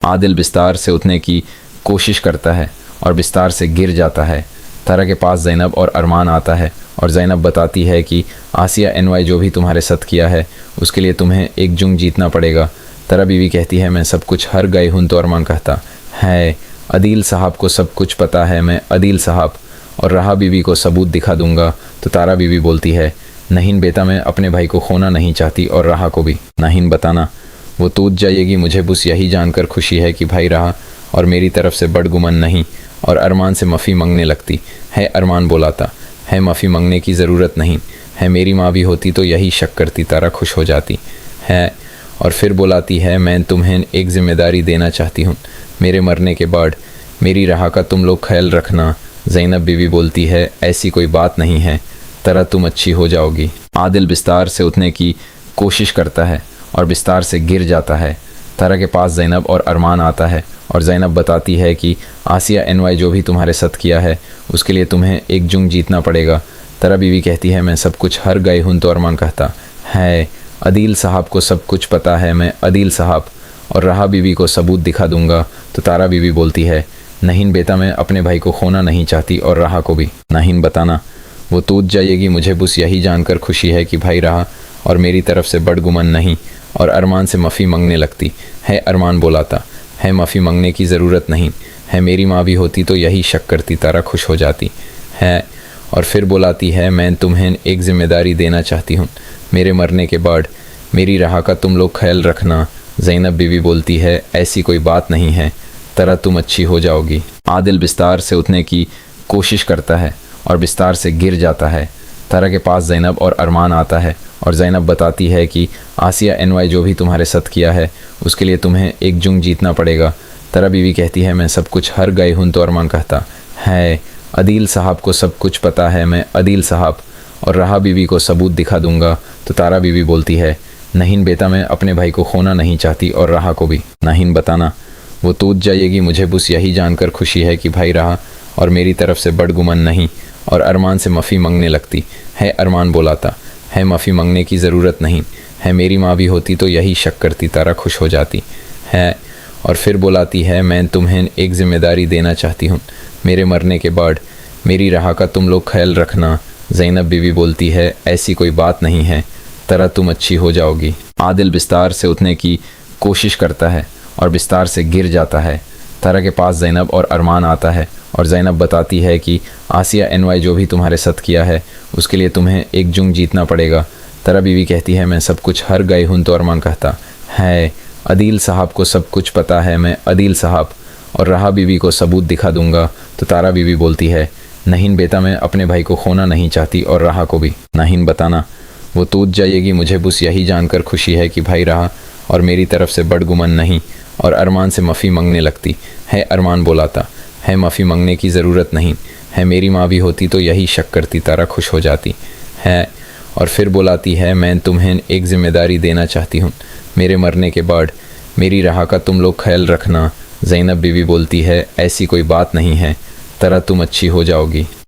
आदिल बिस्तार से उठने की कोशिश करता है और बिस्तार से गिर जाता है। तारा के पास ज़ैनब और अरमान आता है और ज़ैनब बताती है कि आसिया एनवाई जो भी तुम्हारे साथ किया है उसके लिए तुम्हें एक जंग जीतना पड़ेगा। तारा बीवी कहती है मैं सब कुछ हार गई हूँ। तो अरमान कहता है अदील साहब को सब कुछ पता है, मैं अदील साहब और राहा बीवी को सबूत दिखा दूंगा। तो तारा बीवी बोलती है नहीं बेटा, मैं अपने भाई को खोना नहीं चाहती और राहा को भी नहीं बताना। वो टूट जाएगी, मुझे बस यही जानकर खुशी है कि भाई रहा और मेरी तरफ से बड़गुमन नहीं। और अरमान से माफ़ी मांगने लगती है। अरमान बोलाता है माफ़ी मांगने की ज़रूरत नहीं है, मेरी माँ भी होती तो यही शक करती। तारा खुश हो जाती है और फिर बोलाती है मैं तुम्हें एक ज़िम्मेदारी देना चाहती हूँ, मेरे मरने के बाद मेरी राह का तुम लोग ख्याल रखना। ज़ैनब बीवी बोलती है ऐसी कोई बात नहीं है, तरह तुम अच्छी हो जाओगी। आदिल बिस्तार से उठने की कोशिश करता है और बिस्तार से गिर जाता है। तारा के पास ज़ैनब और अरमान आता है और ज़ैनब बताती है कि आसिया एनवाई जो भी तुम्हारे साथ किया है उसके लिए तुम्हें एक जंग जीतना पड़ेगा। तारा बीवी कहती है मैं सब कुछ हार गई हूँ। तो अरमान कहता है अदील साहब को सब कुछ पता है, मैं अदील साहब और राहा बीवी को सबूत दिखा दूंगा। तो तारा बीवी बोलती है नहीं बेटा, मैं अपने भाई को खोना नहीं चाहती और राहा को भी नहीं बताना। वो टूट जाएगी, मुझे बस यही जानकर खुशी है कि भाई रहा और मेरी तरफ से बड़गुमन नहीं। और अरमान से माफ़ी मांगने लगती है। अरमान बोलाता है माफ़ी मांगने की ज़रूरत नहीं है, मेरी माँ भी होती तो यही शक करती। तारा खुश हो जाती है और फिर बोलाती है मैं तुम्हें एक ज़िम्मेदारी देना चाहती हूँ, मेरे मरने के बाद मेरी राह का तुम लोग ख्याल रखना। ज़ैनब बीवी बोलती है ऐसी कोई बात नहीं है, तरह तुम अच्छी हो जाओगी। आदिल बिस्तार से उठने की कोशिश करता है और बिस्तार से गिर जाता है। तारा के पास ज़ैनब और अरमान आता है और ज़ैनब बताती है कि आसिया एनवाई जो भी तुम्हारे साथ किया है उसके लिए तुम्हें एक जंग जीतना पड़ेगा। तारा बीवी कहती है मैं सब कुछ हार गई हूँ। तो अरमान कहता है अदील साहब को सब कुछ पता है, मैं अदील साहब और राहा बीवी को सबूत दिखा दूंगा। तो तारा बीवी बोलती है नहीं बेटा, मैं अपने भाई को खोना नहीं चाहती और राहा को भी नहीं बताना। वो टूट जाएगी, मुझे बस यही जानकर खुशी है कि भाई रहा और मेरी तरफ से बड़गुमन नहीं। और अरमान से माफ़ी मांगने लगती है। अरमान बोलाता है माफ़ी मांगने की ज़रूरत नहीं है, मेरी माँ भी होती तो यही शक करती। तारा खुश हो जाती है और फिर बोलाती है मैं तुम्हें एक ज़िम्मेदारी देना चाहती हूँ, मेरे मरने के बाद मेरी राह का तुम लोग ख्याल रखना। ज़ैनब बीवी बोलती है ऐसी कोई बात नहीं है, तरह तुम अच्छी हो जाओगी। आदिल बिस्तार से उठने की कोशिश करता है और बिस्तार से गिर जाता है। तारा के पास ज़ैनब और अरमान आता है और ज़ैनब बताती है कि आसिया एनवाई जो भी तुम्हारे साथ किया है उसके लिए तुम्हें एक जंग जीतना पड़ेगा। तारा बीवी कहती है मैं सब कुछ हार गई हूँ। तो अरमान कहता है अदील साहब को सब कुछ पता है, मैं अदील साहब और राहा बीवी को सबूत दिखा दूंगा। तो तारा बीवी बोलती है नहीं बेटा, मैं अपने भाई को खोना नहीं चाहती और राहा को भी नहीं बताना। वो टूट जाएगी, मुझे बस यही जानकर खुशी है कि भाई रहा और मेरी तरफ से बड़गुमन नहीं। और अरमान से माफ़ी मांगने लगती है। अरमान बोलाता है माफ़ी मांगने की ज़रूरत नहीं है, मेरी माँ भी होती तो यही शक करती। तारा खुश हो जाती है और फिर बोलाती है मैं तुम्हें एक ज़िम्मेदारी देना चाहती हूँ, मेरे मरने के बाद मेरी राह का तुम लोग ख्याल रखना। ज़ैनब बीवी बोलती है ऐसी कोई बात नहीं है, तरह तुम अच्छी हो जाओगी।